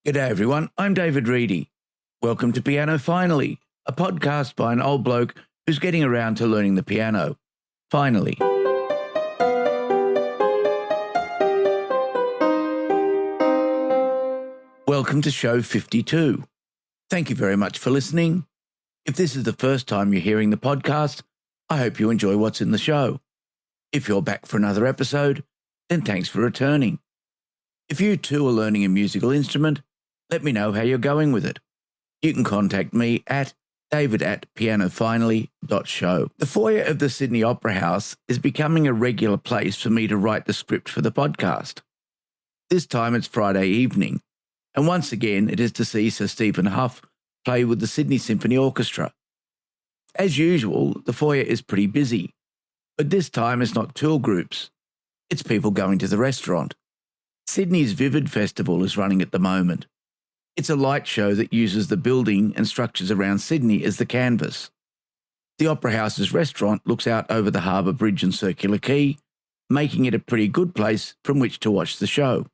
G'day everyone, I'm David Reedy. Welcome to Piano Finally, a podcast by an old bloke who's getting around to learning the piano. Finally. Welcome to show 52. Thank you very much for listening. If this is the first time you're hearing the podcast, I hope you enjoy what's in the show. If you're back for another episode, then thanks for returning. If you too are learning a musical instrument, let me know how you're going with it. You can contact me at david@pianofinally.show. The foyer of the Sydney Opera House is becoming a regular place for me to write the script for the podcast. This time it's Friday evening, and once again it is to see Sir Stephen Hough play with the Sydney Symphony Orchestra. As usual, the foyer is pretty busy, but this time it's not tour groups. It's people going to the restaurant. Sydney's Vivid Festival is running at the moment. It's a light show that uses the building and structures around Sydney as the canvas. The Opera House's restaurant looks out over the Harbour Bridge and Circular Quay, making it a pretty good place from which to watch the show,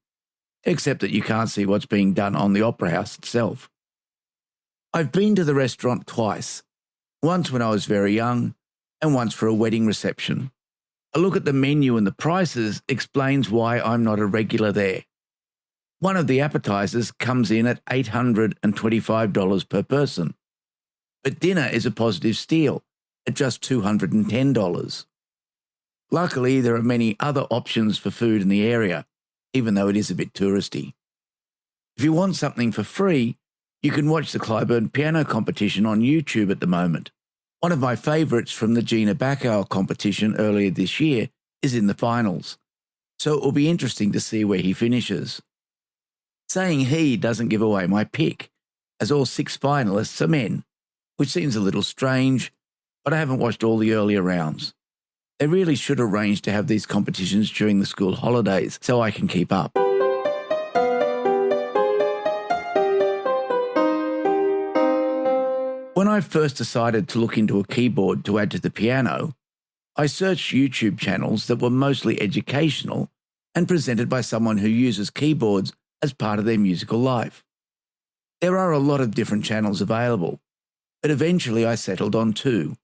except that you can't see what's being done on the Opera House itself. I've been to the restaurant twice, once when I was very young and once for a wedding reception. A look at the menu and the prices explains why I'm not a regular there. One of the appetizers comes in at $825 per person, but dinner is a positive steal at just $210. Luckily, there are many other options for food in the area, even though it is a bit touristy. If you want something for free, you can watch the Cliburn piano competition on YouTube at the moment. One of my favourites from the Gina Bagatelle competition earlier this year is in the finals, so it will be interesting to see where he finishes. Saying he doesn't give away my pick, as all 6 finalists are men, which seems a little strange, but I haven't watched all the earlier rounds. They really should arrange to have these competitions during the school holidays so I can keep up. When I first decided to look into a keyboard to add to the piano, I searched YouTube channels that were mostly educational and presented by someone who uses keyboards as part of their musical life. There are a lot of different channels available, but eventually I settled on 2,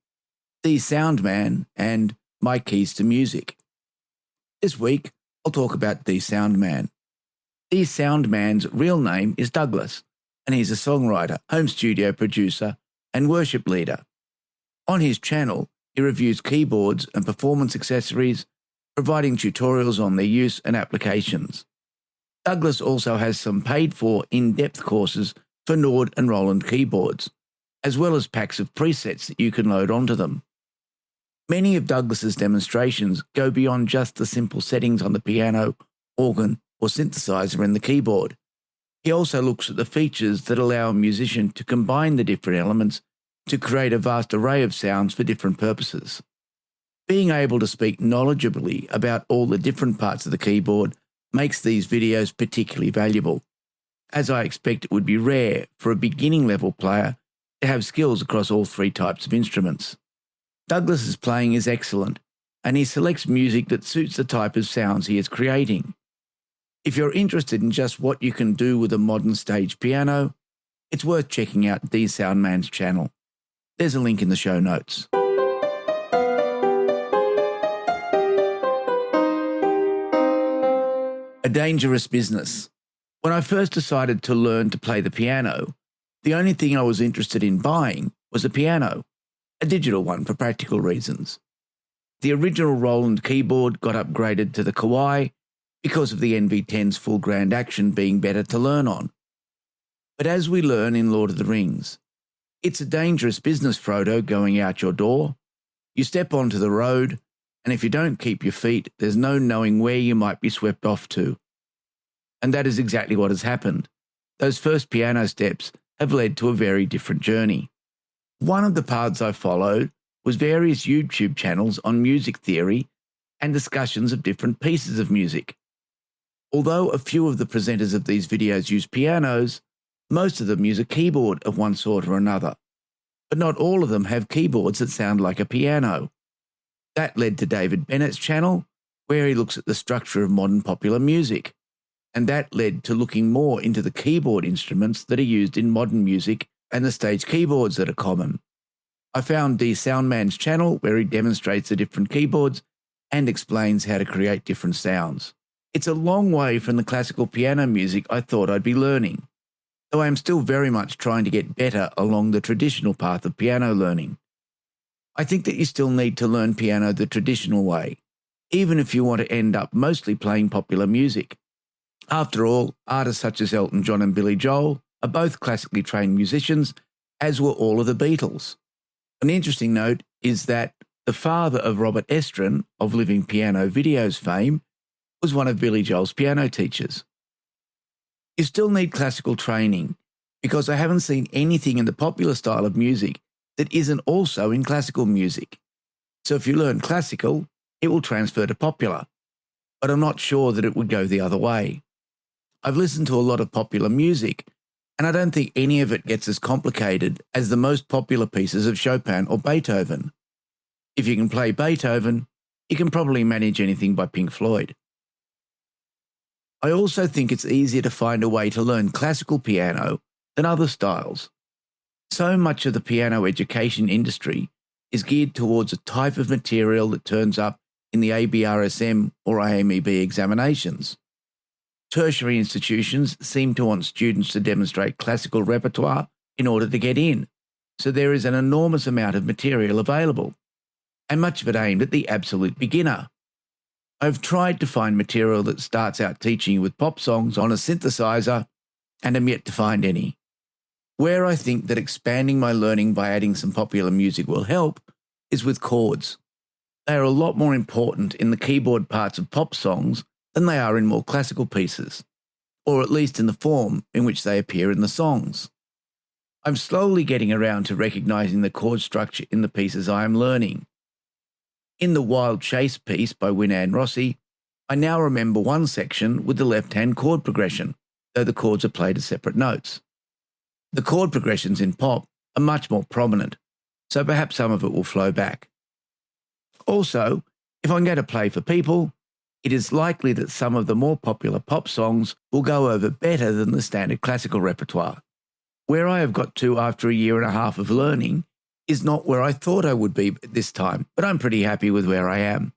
The Soundman and My Keys to Music. This week, I'll talk about The Soundman. The Soundman's real name is Douglas, and he's a songwriter, home studio producer, and worship leader. On his channel, he reviews keyboards and performance accessories, providing tutorials on their use and applications. Douglas also has some paid-for in-depth courses for Nord and Roland keyboards, as well as packs of presets that you can load onto them. Many of Douglas's demonstrations go beyond just the simple settings on the piano, organ, or synthesizer in the keyboard. He also looks at the features that allow a musician to combine the different elements to create a vast array of sounds for different purposes. Being able to speak knowledgeably about all the different parts of the keyboard makes these videos particularly valuable, as I expect it would be rare for a beginning-level player to have skills across all 3 types of instruments. Douglas's playing is excellent, and he selects music that suits the type of sounds he is creating. If you're interested in just what you can do with a modern stage piano, it's worth checking out The Soundman's channel. There's a link in the show notes. A dangerous business. When I first decided to learn to play the piano, the only thing I was interested in buying was a piano, a digital one for practical reasons. The original Roland keyboard got upgraded to the Kawai because of the NV10's full grand action being better to learn on. But as we learn in Lord of the Rings, it's a dangerous business, Frodo, going out your door. You step onto the road, and if you don't keep your feet, there's no knowing where you might be swept off to. And that is exactly what has happened. Those first piano steps have led to a very different journey. One of the paths I followed was various YouTube channels on music theory and discussions of different pieces of music. Although a few of the presenters of these videos use pianos, most of them use a keyboard of one sort or another. But not all of them have keyboards that sound like a piano. That led to David Bennett's channel, where he looks at the structure of modern popular music. and that led to looking more into the keyboard instruments that are used in modern music and the stage keyboards that are common. I found the Soundman's channel where he demonstrates the different keyboards and explains how to create different sounds. It's a long way from the classical piano music I thought I'd be learning, though I am still very much trying to get better along the traditional path of piano learning. I think that you still need to learn piano the traditional way, even if you want to end up mostly playing popular music. After all, artists such as Elton John and Billy Joel are both classically trained musicians, as were all of the Beatles. An interesting note is that the father of Robert Estrin, of Living Piano Videos fame, was one of Billy Joel's piano teachers. You still need classical training, because I haven't seen anything in the popular style of music that isn't also in classical music. So if you learn classical, it will transfer to popular, but I'm not sure that it would go the other way. I've listened to a lot of popular music, and I don't think any of it gets as complicated as the most popular pieces of Chopin or Beethoven. If you can play Beethoven, you can probably manage anything by Pink Floyd. I also think it's easier to find a way to learn classical piano than other styles. So much of the piano education industry is geared towards a type of material that turns up in the ABRSM or IMEB examinations. Tertiary institutions seem to want students to demonstrate classical repertoire in order to get in, so there is an enormous amount of material available, and much of it aimed at the absolute beginner. I've tried to find material that starts out teaching you with pop songs on a synthesizer and am yet to find any. Where I think that expanding my learning by adding some popular music will help is with chords. They are a lot more important in the keyboard parts of pop songs than they are in more classical pieces, or at least in the form in which they appear in the songs. I'm slowly getting around to recognizing the chord structure in the pieces I am learning. In the Wild Chase piece by Winnan Rossi, I now remember one section with the left-hand chord progression, though the chords are played as separate notes. The chord progressions in pop are much more prominent, so perhaps some of it will flow back. Also, if I'm going to play for people, it is likely that some of the more popular pop songs will go over better than the standard classical repertoire. Where I have got to after a year and a half of learning is not where I thought I would be this time, but I'm pretty happy with where I am.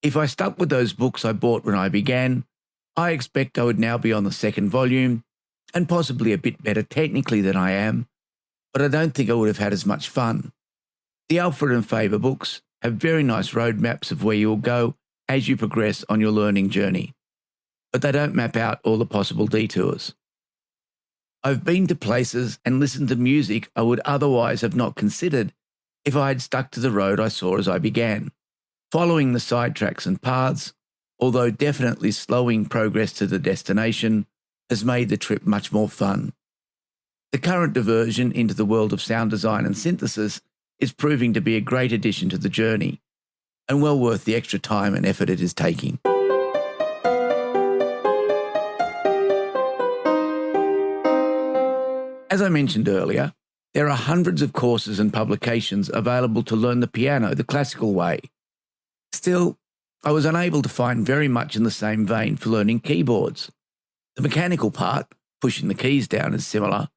If I stuck with those books I bought when I began, I expect I would now be on the second volume and possibly a bit better technically than I am, but I don't think I would have had as much fun. The Alfred and Faber books have very nice roadmaps of where you'll go as you progress on your learning journey, but they don't map out all the possible detours. I've been to places and listened to music I would otherwise have not considered if I had stuck to the road I saw as I began. Following the side tracks and paths, although definitely slowing progress to the destination, has made the trip much more fun. The current diversion into the world of sound design and synthesis is proving to be a great addition to the journey, and well worth the extra time and effort it is taking. As I mentioned earlier, there are hundreds of courses and publications available to learn the piano the classical way. Still, I was unable to find very much in the same vein for learning keyboards. The mechanical part, pushing the keys down, is similar,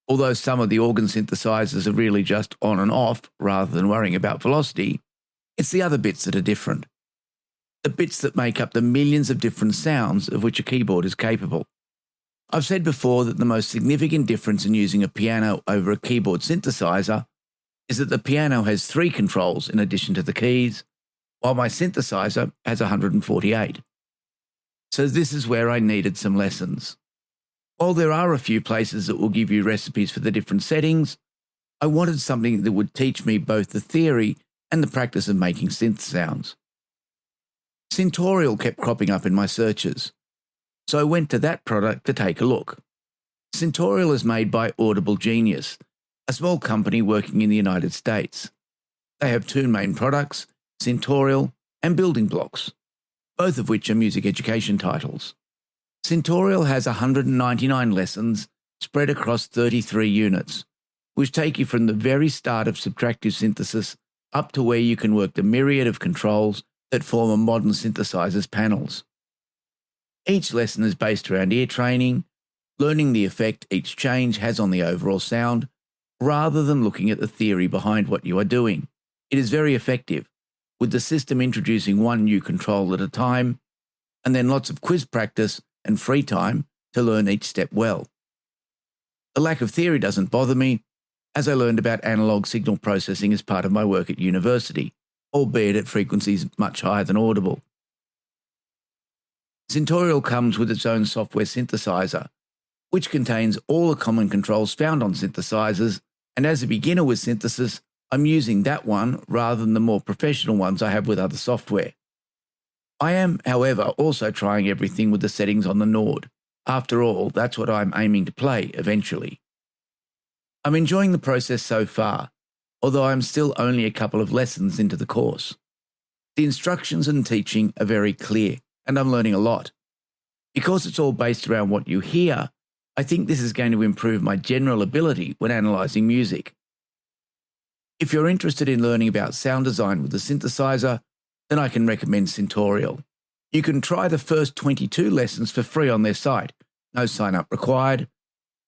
although some of the organ synthesizers are really just on and off rather than worrying about velocity. It's the other bits that are different. The bits that make up the millions of different sounds of which a keyboard is capable. I've said before that the most significant difference in using a piano over a keyboard synthesizer is that the piano has 3 controls in addition to the keys, while my synthesizer has 148. So this is where I needed some lessons. While there are a few places that will give you recipes for the different settings, I wanted something that would teach me both the theory and the practice of making synth sounds. Syntorial kept cropping up in my searches, so I went to that product to take a look. Syntorial is made by Audible Genius, a small company working in the United States. They have 2 main products, Syntorial and Building Blocks, both of which are music education titles. Syntorial has 199 lessons spread across 33 units, which take you from the very start of subtractive synthesis up to where you can work the myriad of controls that form a modern synthesizer's panels. Each lesson is based around ear training, learning the effect each change has on the overall sound, rather than looking at the theory behind what you are doing. It is very effective, with the system introducing one new control at a time, and then lots of quiz practice and free time to learn each step well. The lack of theory doesn't bother me, as I learned about analog signal processing as part of my work at university, albeit at frequencies much higher than audible. Syntorial comes with its own software synthesizer, which contains all the common controls found on synthesizers, and as a beginner with synthesis, I'm using that one rather than the more professional ones I have with other software. I am, however, also trying everything with the settings on the Nord. After all, that's what I'm aiming to play eventually. I'm enjoying the process so far, although I'm still only a couple of lessons into the course. The instructions and teaching are very clear, and I'm learning a lot. Because it's all based around what you hear, I think this is going to improve my general ability when analysing music. If you're interested in learning about sound design with the synthesizer, then I can recommend Syntorial. You can try the first 22 lessons for free on their site, no sign-up required,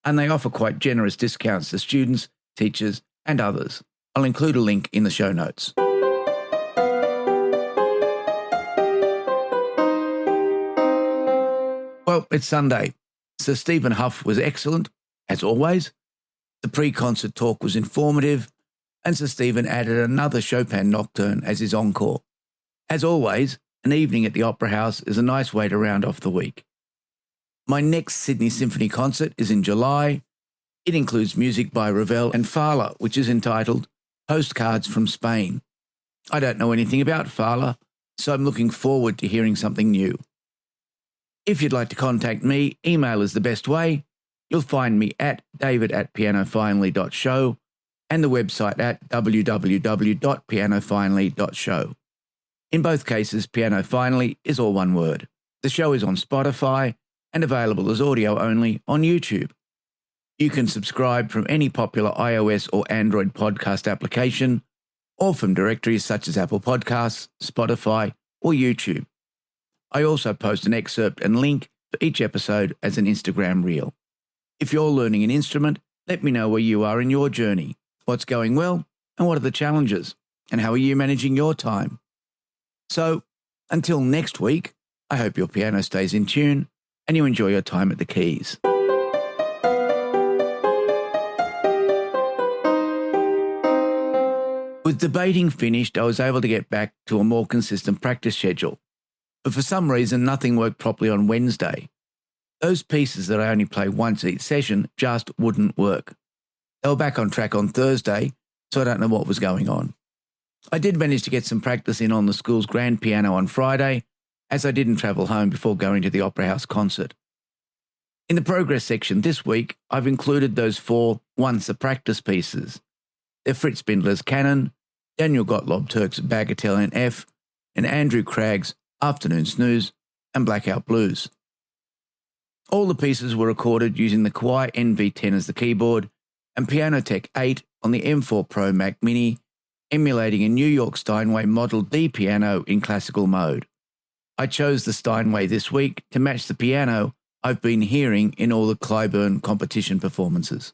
and they offer quite generous discounts to students, teachers, and others. I'll include a link in the show notes. Well, it's Sunday. Sir Stephen Hough was excellent, as always. The pre-concert talk was informative, and Sir Stephen added another Chopin nocturne as his encore. As always, an evening at the Opera House is a nice way to round off the week. My next Sydney Symphony concert is in July. It includes music by Ravel and Fala, which is entitled Postcards from Spain. I don't know anything about Fala, so I'm looking forward to hearing something new. If you'd like to contact me, email is the best way. You'll find me at david@pianofinally.show and the website at www.pianofinally.show. In both cases, Piano Finally is all one word. The show is on Spotify and available as audio only on YouTube. You can subscribe from any popular iOS or Android podcast application, or from directories such as Apple Podcasts, Spotify, or YouTube. I also post an excerpt and link for each episode as an Instagram reel. If you're learning an instrument, let me know where you are in your journey, what's going well, and what are the challenges, and how are you managing your time. So, until next week, I hope your piano stays in tune and you enjoy your time at the keys. With debating finished, I was able to get back to a more consistent practice schedule. But for some reason, nothing worked properly on Wednesday. Those pieces that I only play once each session just wouldn't work. They were back on track on Thursday, so I don't know what was going on. I did manage to get some practice in on the school's grand piano on Friday, as I didn't travel home before going to the Opera House concert. In the progress section this week, I've included those 4 once a practice pieces. They're Fritz Spindler's Canon, Daniel Gottlob Türk's Bagatelle in F, and Andrew Cragg's Afternoon Snooze and Blackout Blues. All the pieces were recorded using the Kawai NV10 as the keyboard and Pianoteq 8 on the M4 Pro Mac Mini, emulating a New York Steinway Model D piano in classical mode. I chose the Steinway this week to match the piano I've been hearing in all the Cliburn competition performances.